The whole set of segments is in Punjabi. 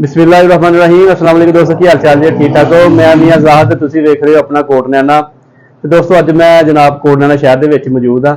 बिस्मिल्लाहिर्रहमानिर्रहीम। अस्सलाम वालेकुम दोस्तों, की हाल चाल जी? ठीक ठाक हो? मैं मियां ज़ाहद, तुसीं वेख रहे हो अपना कोट नैना। तो दोस्तों अज मैं जनाब कोट नैना शहर दे विच मौजूद हाँ।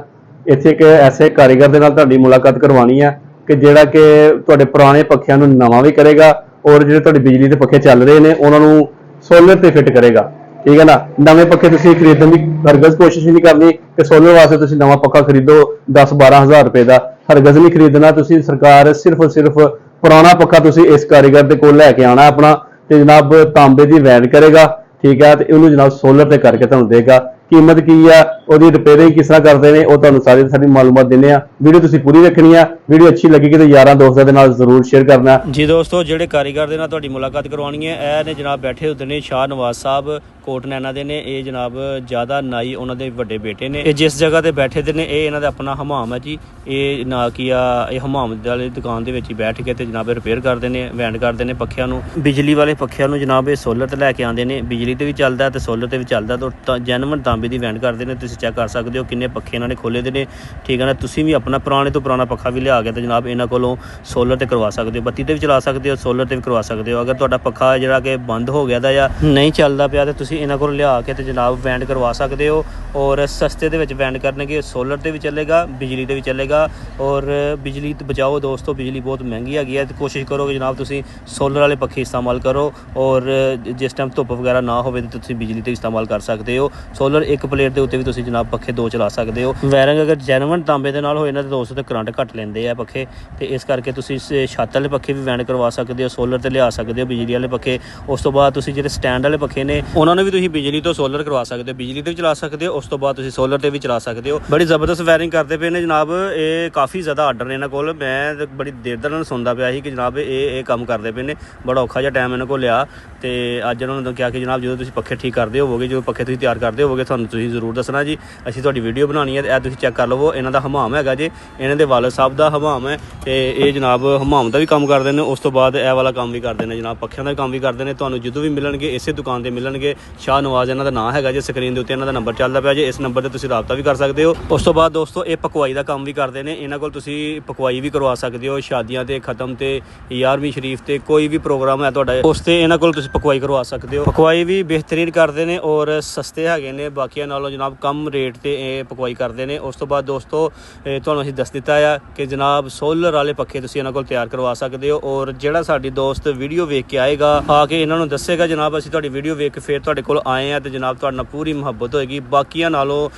इत्थे एक ऐसे कारीगर दे नाल तुहाडी मुलाकात करवानी है कि जिहड़ा कि तुहाडे पुराने पक्खियां नूं नवां भी करेगा और जिहड़े तुहाडी बिजली दे पक्खे चल रहे हैं उन्हां नूं सोलर ते फिट करेगा। ठीक है ना। नवे पक्खे तुसीं खरीदण दी हरगज़ कोशिश नहीं करनी कि सोलर वास्ते तुसीं नवां पक्खा खरीदो 10-12 हज़ार रुपए का, हरगज़ नहीं खरीदना। तुसीं सरकार सिर्फ पुराना पक्खा तुसीं इस कारीगर दे कोल लैके आना अपना, ते जनाब तांबे दी वैन करेगा। ठीक है, तो उन्होंने जनाब सोलर ते करके तुहानूं देगा। कीमत की है, ਉਹਦੀ ਰਿਪੇਅਰਿੰग किस तरह करते हैं, वो तुहानूं सारी मालूमात देने आ। वीडियो तुसीं पूरी रखनी है। वीडियो अच्छी लगेगी तो यारां दोस्तां दे नाल जरूर शेयर करना। जी दोस्तों, ਜਿਹੜੇ ਕਾਰੀਗਰ ਦੇ ਨਾਲ ਤੁਹਾਡੀ ਮੁਲਾਕਾਤ ਕਰਵਾਉਣੀ ਹੈ, ਇਹ ਨੇ ਜਨਾਬ ਬੈਠੇ ਹੁੰਦੇ ਨੇ ਸ਼ਾਹ ਨਵਾਜ਼ ਸਾਹਿਬ ਕੋਟ ਨੈਣਾ ਦੇ ਨੇ। ਇਹ ਜਨਾਬ ਜ਼ਿਆਦਾ ਨਾਈ ਉਹਨਾਂ ਦੇ ਵੱਡੇ ਬੇਟੇ ਨੇ। ਇਹ ਜਿਸ ਜਗ੍ਹਾ ਤੇ ਬੈਠੇ ਦੇ ਨੇ ਇਹ ਇਹਨਾਂ ਦਾ ਆਪਣਾ ਹਮਾਮ ਹੈ ਜੀ। ਇਹ ਨਾ ਕੀ ਆ, ਇਹ ਹਮਾਮ ਵਾਲੀ ਦੁਕਾਨ ਦੇ ਵਿੱਚ ਹੀ ਬੈਠ ਕੇ ਤੇ ਜਨਾਬ ਰਿਪੇਅਰ ਕਰਦੇ ਨੇ, ਵੈਂਡ ਕਰਦੇ ਨੇ ਪੱਖਿਆਂ ਨੂੰ। ਬਿਜਲੀ ਵਾਲੇ ਪੱਖਿਆਂ ਨੂੰ ਜਨਾਬ ਇਹ ਸੋਲਰ ਤੇ ਲੈ ਕੇ ਆਉਂਦੇ ਨੇ। ਬਿਜਲੀ ਤੇ ਵੀ ਚੱਲਦਾ ਤੇ ਸੋਲਰ ਤੇ ਵੀ ਚੱਲਦਾ। ਤਾਂ ਜੈਨੂਇਨ ਤਾਂਬੇ ਦੀ ਵੈਂਡ ਕਰਦੇ ਨੇ। ਤੁਸੀਂ ਚੈੱਕ ਕਰ ਸਕਦੇ ਹੋ ਕਿੰਨੇ ਪੱਖੇ ਇਹਨਾਂ ਨੇ ਖੋਲੇ ਦੇ ਨੇ। ਠੀਕ ਹੈ ਨਾ। ਤੁਸੀਂ ਵੀ ਆਪਣਾ ਪੁਰਾਣੇ ਤੋਂ ਪੁਰਾਣਾ ਪੱਖਾ ਵੀ ਲਿਆ ਕੇ ਤੇ ਜਨਾਬ ਇਹਨਾਂ ਕੋਲੋਂ ਸੋਲਰ ਤੇ ਕਰਵਾ ਸਕਦੇ ਹੋ। ਬੱਤੀ ਤੇ ਵੀ ਚਲਾ ਸਕਦੇ ਹੋ, ਸੋਲਰ ਤੇ ਵੀ ਕਰਵਾ ਸਕਦੇ ਹੋ। ਅਗਰ ਤੁਹਾਡਾ ਪੱਖਾ ਜਿਹੜਾ ਕਿ ਬੰਦ ਹੋ ਗਿਆ ਦਾ ਜਾਂ ਨਹੀਂ ਚੱਲਦਾ ਪਿਆ ਤੇ ਤੁਸੀਂ ਇਹਨਾਂ ਕੋਲ ਲਿਆ ਕੇ ਤੇ ਜਨਾਬ ਵੈਂਡ ਕਰਵਾ ਸਕਦੇ ਹੋ। ਔਰ ਸਸਤੇ ਦੇ ਵਿੱਚ ਵੈਂਡ ਕਰਨਗੇ। ਸੋਲਰ ਤੇ ਵੀ ਚੱਲੇਗਾ, ਬਿਜਲੀ ਤੇ ਵੀ ਚੱਲੇਗਾ। ਔਰ ਬਿਜਲੀ ਬਚਾਓ ਦੋਸਤੋ, ਬਿਜਲੀ ਬਹੁਤ ਮਹਿੰਗੀ ਹੈਗੀ ਹੈ ਤੇ ਕੋਸ਼ਿਸ਼ ਕਰੋ ਕਿ ਜਨਾਬ ਤੁਸੀਂ ਸੋਲਰ ਵਾਲੇ ਪੱਖੇ ਇਸਤੇਮਾਲ ਕਰੋ। ਔਰ ਜਿਸ ਟਾਈਮ ਧੁੱਪ ਵਗੈਰਾ ਨਾ ਹੋਵੇ ਤਾਂ ਤੁਸੀਂ ਬਿਜਲੀ ਤੇ ਇਸਤੇਮਾਲ ਕਰ ਸਕਦੇ ਹੋ। ਸੋਲਰ ਇੱਕ ਪਲੇਟ ਦੇ ਉੱਤੇ ਵੀ ਤੁਸੀਂ ਜਨਾਬ ਪੱਖੇ 2 ਚਲਾ ਸਕਦੇ ਹੋ। ਵਾਇਰਿੰਗ ਅਗਰ ਜੈਨੂਇਨ ਤਾਂਬੇ ਦੇ ਨਾਲ ਹੋਏ ਨਾ ਤਾਂ ਦੋਸਤੋ ਤੇ ਕਰੰਟ ਘੱਟ ਲੈਂਦੇ ਆ ਪੱਖੇ, ਤੇ ਇਸ ਕਰਕੇ ਤੁਸੀਂ ਛੱਤ ਵਾਲੇ ਪੱਖੇ ਵੀ ਵੈਂਡ ਕਰਵਾ ਸਕਦੇ ਹੋ, ਸੋਲਰ ਤੇ ਲਿਆ ਸਕਦੇ ਹੋ ਬਿਜਲੀ ਵਾਲੇ ਪੱਖੇ। ਉਸ ਤੋਂ ਬਾਅਦ ਤੁਸੀਂ ਜਿਹੜੇ ਸਟੈਂਡ ਵਾਲੇ ਪੱਖੇ ਨੇ ਉਹਨਾਂ ਨੂੰ ਵੀ ਤੁਸੀਂ ਬਿਜਲੀ ਤੋਂ ਸੋਲਰ ਕਰਵਾ ਸਕਦੇ ਹੋ, ਬਿਜਲੀ ਤੇ ਵੀ ਚਲਾ ਸਕਦੇ ਹੋ। ਉਸ ਤੋਂ ਬਾਅਦ ਤੁਸੀਂ ਸੋਲਰ ਤੇ ਵੀ ਚਲਾ ਸਕਦੇ ਹੋ। ਬੜੀ ਜ਼ਬਰਦਸਤ ਵਾਇਰਿੰਗ ਕਰਦੇ ਪਏ ਨੇ ਜਨਾਬ। ਇਹ ਕਾਫੀ ਜ਼ਿਆਦਾ ਆਰਡਰ ਨੇ ਇਹਨਾਂ ਕੋਲ। ਮੈਂ ਬੜੀ ਦੇਰ ਤੱਕ ਸੁਣਦਾ ਪਿਆ ਸੀ ਕਿ ਜਨਾਬ ਇਹ ਕੰਮ ਕਰਦੇ ਪਏ ਨੇ। ਬੜਾ ਔਖਾ ਜਿਹਾ ਟਾਈਮ ਇਹਨਾਂ ਕੋਲ ਲਿਆ ਤੇ ਅੱਜ ਉਹਨਾਂ ਨੂੰ ਕਿਹਾ ਕਿ ਜਨਾਬ ਜਦੋਂ ਤੁਸੀਂ ਪੱਖੇ ਠੀਕ ਕਰਦੇ ਹੋਵੋਗੇ, ਜਦੋਂ ਪੱਖੇ ਤੁਸੀਂ ਤਿਆਰ ਕਰਦੇ ਹੋਵੋਗੇ ਤੁਹਾਨੂੰ ਤੁਸੀਂ ਜ਼ਰੂਰ ਦੱਸਣਾ ਜੀ। ਅਸੀਂ ਤੁਹਾਡੀ ਵੀਡੀਓ ਬਣਾਉਣੀ ਹੈ। ਇਹ ਤੁਸੀਂ ਚੈੱਕ ਕਰ ਲਵੋ, ਇਹਨਾਂ ਦਾ ਹਮਾਮ ਹੈਗਾ ਜੀ। ਇਹਨਾਂ ਦੇ ਵਾਲਦ ਸਾਹਿਬ ਦਾ ਹਮਾਮ ਹੈ ਤੇ ਇਹ ਜਨਾਬ ਹਮਾਮ ਦਾ ਵੀ ਕੰਮ ਕਰਦੇ ਨੇ। ਉਸ ਤੋਂ ਬਾਅਦ ਇਹ ਵਾਲਾ ਕੰਮ ਵੀ ਕਰਦੇ ਨੇ ਜਨਾਬ, ਪੱਖਿਆਂ ਦਾ ਵੀ ਕੰਮ ਵੀ ਕਰਦੇ ਨੇ। ਤੁਹਾਨੂੰ ਜਦੋਂ ਵੀ ਮਿਲਣਗੇ ਇਸੇ ਦੁਕਾਨ ਤੇ ਮਿਲਣਗੇ। ਸ਼ਾਹ ਨਵਾਜ਼ ਇਹਨਾਂ ਦਾ ਨਾਮ ਹੈਗਾ ਜੀ। ਸਕਰੀਨ ਦੇ ਉੱਤੇ ਇਹਨਾਂ ਦਾ ਨੰਬਰ ਚੱਲਦਾ ਪਿਆ ਜੀ। ਇਸ ਨੰਬਰ ਤੇ ਤੁਸੀਂ ਰਾਬਤਾ ਵੀ ਕਰ ਸਕਦੇ ਹੋ। ਉਸ ਤੋਂ ਬਾਅਦ ਦੋਸਤੋ ਇਹ ਪਕਵਾਈ ਦਾ ਕੰਮ ਵੀ ਕਰਦੇ ਨੇ। ਇਹਨਾਂ ਕੋਲ ਤੁਸੀਂ ਪਕਵਾਈ ਵੀ ਕਰਵਾ ਸਕਦੇ ਹੋ। ਸ਼ਾਦੀਆਂ ਤੇ, ਖਤਮ ਤੇ, 11ਵੀਂ ਸ਼ਰੀਫ ਤੇ, ਕੋਈ ਵੀ ਪ੍ਰੋਗਰਾਮ ਹੈ ਤੁਹਾਡਾ ਉਸ ਤੇ ਇਹਨਾਂ ਕੋਲ ਤੁਸੀਂ ਪਕਵਾਈ ਕਰਵਾ ਸਕਦੇ ਹੋ। ਪਕਵਾਈ ਵੀ ਬਿਹਤਰੀਨ ਕਰਦੇ ਨੇ ਔਰ ਸਸਤੇ ਹੈਗੇ ਨੇ ਬਾਕੀਆਂ ਨਾਲੋਂ ਜਨਾਬ, ਕਮ ਰੇਟ ਤੇ ਇਹ ਪਕਵਾਈ ਕਰਦੇ ਨੇ। ਉਸ ਤੋਂ ਬਾਅਦ ਦੋਸਤੋ ਤੁਹਾਨੂੰ ਅਸੀਂ ਦੱਸ ਦਿੱਤਾ ਆ ਕਿ ਜਨਾਬ ਸੋਲਰ ਵਾਲੇ ਪੱਖੇ ਤੁਸੀਂ ਇਹਨਾਂ ਕੋਲ ਤਿਆਰ ਕਰਵਾ ਸਕਦੇ ਹੋ। ਔਰ ਜਿਹੜਾ ਸਾਡੀ ਦੋਸਤ ਵੀਡੀਓ ਵੇਖ ਕੇ ਆਏਗਾ, ਆ ਕੇ ਇਹਨਾਂ ਨੂੰ ਦੱਸੇਗਾ ਜਨਾਬ ਅਸੀਂ ਤੁਹਾਡੀ ਵੀਡੀਓ ਵੇਖ ਕੇ ਫਿਰ ਤੁਹਾਡੇ ਕੋਲ ਆਏ ਆ, ਤੇ ਜਨਾਬ ਤੁਹਾਡੇ ਨਾਲ ਪੂਰੀ ਮੁਹੱਬਤ ਹੋਏਗੀ। ਬਾਕੀਆਂ ਨਾਲੋਂ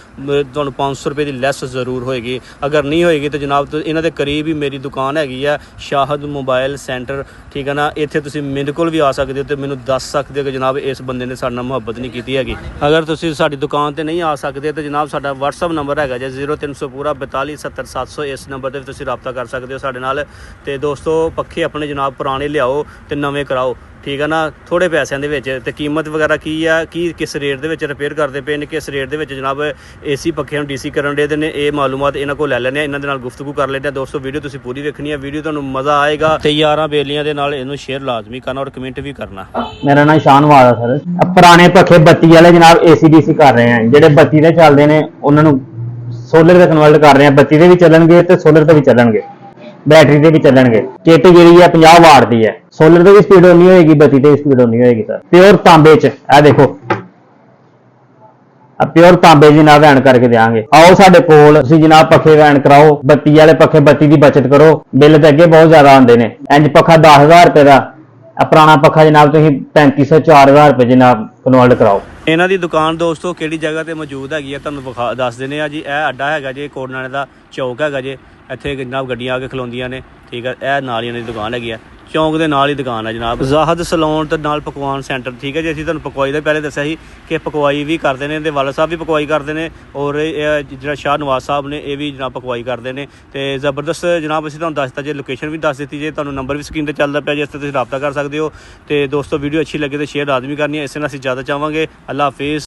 ਤੁਹਾਨੂੰ 500 ਰੁਪਏ ਦੀ ਲੈਸ ਜ਼ਰੂਰ ਹੋਏਗੀ। ਅਗਰ ਨਹੀਂ ਹੋਏਗੀ ਤਾਂ ਜਨਾਬ ਇਹਨਾਂ ਦੇ ਕਰੀਬ ਹੀ ਮੇਰੀ ਦੁਕਾਨ ਹੈਗੀ ਆ, ਸ਼ਾਹਦ ਮੋਬਾਈਲ ਸੈਂਟਰ। ਠੀਕ ਹੈ ਨਾ। ਇੱਥੇ ਤੁਸੀਂ ਮੇਰੇ ਕੋਲ ਵੀ ਆ ਸਕਦੇ ਹੋ ਤੇ ਮੈਨੂੰ ਦੱਸ ਸਕਦੇ ਹੋ ਕਿ ਜਨਾਬ ਇਸ ਬੰਦੇ ਨੇ ਸਾਡੇ ਨਾਲ ਮੁਹੱਬਤ ਨਹੀਂ ਕੀਤੀ ਹੈਗੀ। ਅਗਰ ਤੁਸੀਂ ਸਾਡੀ ਦੁਕਾਨ ਤੇ ਨਹੀਂ ਆ ਸਕਦੇ ਤਾਂ ਜਨਾਬ ਸਾਡਾ WhatsApp ਨੰਬਰ ਹੈਗਾ ਜੀ 0300 ਪੂਰਾ 42 70 700। ਇਸ ਨੰਬਰ ਤੇ ਵੀ ਤੁਸੀਂ ਰਾਬਤਾ ਕਰ ਸਕਦੇ ਹੋ ਸਾਡੇ ਨਾਲ। ਤੇ ਦੋਸਤੋ ਪੱਖੇ ਆਪਣੇ ਜਨਾਬ ਪੁਰਾਣੇ ਲਿਆਓ ਤੇ ਨਵੇਂ ਕਰਾਓ। ਠੀਕ ਹੈ ਨਾ। ਥੋੜੇ ਪੈਸਿਆਂ ਦੇ ਵਿੱਚ। ਤੇ ਕੀਮਤ ਵਗੈਰਾ ਕੀ ਆ, ਕਿਸ ਰੇਟ ਦੇ ਵਿੱਚ ਰਿਪੇਅਰ ਕਰਦੇ ਪਏ ਨੇ, ਕਿਸ ਰੇਟ ਦੇ ਵਿੱਚ ਜਨਾਬ AC ਪੱਖਿਆਂ ਨੂੰ DC ਕਰਨ ਦੇ ਨੇ, ਇਹ ਮਾਲੂਮਾਤ ਇਹਨਾਂ ਕੋਲ ਲੈ ਲੈਣੇ ਆ। ਇਹਨਾਂ ਦੇ ਨਾਲ ਗੁਫ਼ਤਗੂ ਕਰ ਲੈਂਦੇ ਆ। ਦੋਸਤੋ ਵੀਡੀਓ ਤੁਸੀਂ ਪੂਰੀ ਵੇਖਣੀ ਹੈ। ਵੀਡੀਓ ਤੁਹਾਨੂੰ ਮਜ਼ਾ ਆਏਗਾ ਤੇ ਯਾਰਾਂ ਬੇਲੀਆਂ ਦੇ ਨਾਲ ਇਹਨੂੰ ਸ਼ੇਅਰ ਲਾਜ਼ਮੀ ਕਰਨਾ ਔਰ ਕਮੈਂਟ ਵੀ ਕਰਨਾ। ਮੇਰਾ ਨਾਮ ਸ਼ਾਹ ਨਵਾਜ਼ ਆ ਸਰ। ਪੁਰਾਣੇ ਪੱਖੇ ਬੱਤੀ ਵਾਲੇ ਜਨਾਬ AC DC ਕਰ ਰਹੇ ਆ। ਜਿਹੜੇ ਬੱਤੀ ਤੇ ਚੱਲਦੇ ਨੇ ਉਹਨਾਂ ਨੂੰ ਸੋਲਰ ਤੇ ਕਨਵਰਟ ਕਰ ਰਹੇ ਆ। ਬੱਤੀ ਤੇ ਵੀ ਚੱਲਣਗੇ ਤੇ ਸੋਲਰ ਤੇ ਵੀ ਚੱਲਣਗੇ, बैटरी से भी चलणगे। किट जी 50 वाट की है। सोलर से भी स्पीड उन्नी होएगी, बत्ती से भी स्पीड उन्नी होएगी सर। प्योर तांबे च ए देखो, प्योर तांबे जी ना वैन करके देंगे। आओ साडे कोल तुसीं जनाब पक्खे वैन कराओ। बत्ती वाले पक्खे, बत्ती की बचत करो। बिल तो अगे बहुत ज्यादा आते हैं। इंज पक्खा 10,000 रुपए का, पुराना पक्खा जनाब तुसीं 3500 4000 रुपए जनाब कन्वर्ट कराओ। ਇਹਨਾਂ ਦੀ ਦੁਕਾਨ ਦੋਸਤੋ ਕਿਹੜੀ ਜਗ੍ਹਾ ਤੇ ਮੌਜੂਦ ਹੈਗੀ ਹੈ ਤੁਹਾਨੂੰ ਦੱਸ ਦਿੰਦੇ ਆ ਜੀ। ਇਹ ਅੱਡਾ ਹੈਗਾ ਜੀ ਕੋਟ ਨੈਣਾ ਦਾ ਚੌਕ ਹੈਗਾ ਜੀ। ਇੱਥੇ ਜਨਾਬ ਗੱਡੀਆਂ ਆ ਕੇ ਖਲੋਂਦੀਆਂ ਨੇ। ਠੀਕ ਹੈ। ਇਹ ਨਾਲ ਹੀ ਇਹਨਾਂ ਦੀ ਦੁਕਾਨ ਹੈਗੀ ਆ, ਚੌਂਕ ਦੇ ਨਾਲ ਹੀ ਦੁਕਾਨ ਹੈ ਜਨਾਬ। ਜ਼ਾਹਦ ਸਲੂਨ ਤੇ ਨਾਲ ਪਕਵਾਨ ਸੈਂਟਰ। ਠੀਕ ਹੈ ਜੀ। ਅਸੀਂ ਤੁਹਾਨੂੰ ਪਕਵਾਈ ਦਾ ਪਹਿਲੇ ਦੱਸਿਆ ਸੀ ਕਿ ਪਕਵਾਈ ਵੀ ਕਰਦੇ ਨੇ ਤੇ ਵਾਲਾ ਸਾਹਿਬ ਵੀ ਪਕਵਾਈ ਕਰਦੇ ਨੇ। ਔਰ ਜਿਹੜਾ ਸ਼ਾਹ ਨਵਾਜ਼ ਸਾਹਿਬ ਨੇ ਇਹ ਵੀ ਜਨਾਬ ਪਕਵਾਈ ਕਰਦੇ ਨੇ। ਤੇ ਜ਼ਬਰਦਸਤ ਜਨਾਬ ਅਸੀਂ ਤੁਹਾਨੂੰ ਦੱਸ ਦਿੱਤਾ ਜੇ, ਲੋਕੇਸ਼ਨ ਵੀ ਦੱਸ ਦਿੱਤੀ ਜੇ, ਤੁਹਾਨੂੰ ਨੰਬਰ ਵੀ ਸਕਰੀਨ ਤੇ ਚੱਲਦਾ ਪਿਆ ਜਿਸ ਤੇ ਤੁਸੀਂ ਰਾਬਤਾ ਕਰ ਸਕਦੇ ਹੋ। ਤੇ ਦੋਸਤੋ ਵੀਡੀਓ ਅੱਛੀ ਲੱਗੇ ਤੇ ਸ਼ੇਅਰ ਲਾਜ਼ਮੀ ਕਰਨੀ ਹੈ। ਇਸੇ ਨਾਲ ਅਸੀਂ ਜ਼ਿਆਦਾ ਚਾਹਾਂਗੇ। ਅੱਲਾ ਹਾਫਿਜ਼।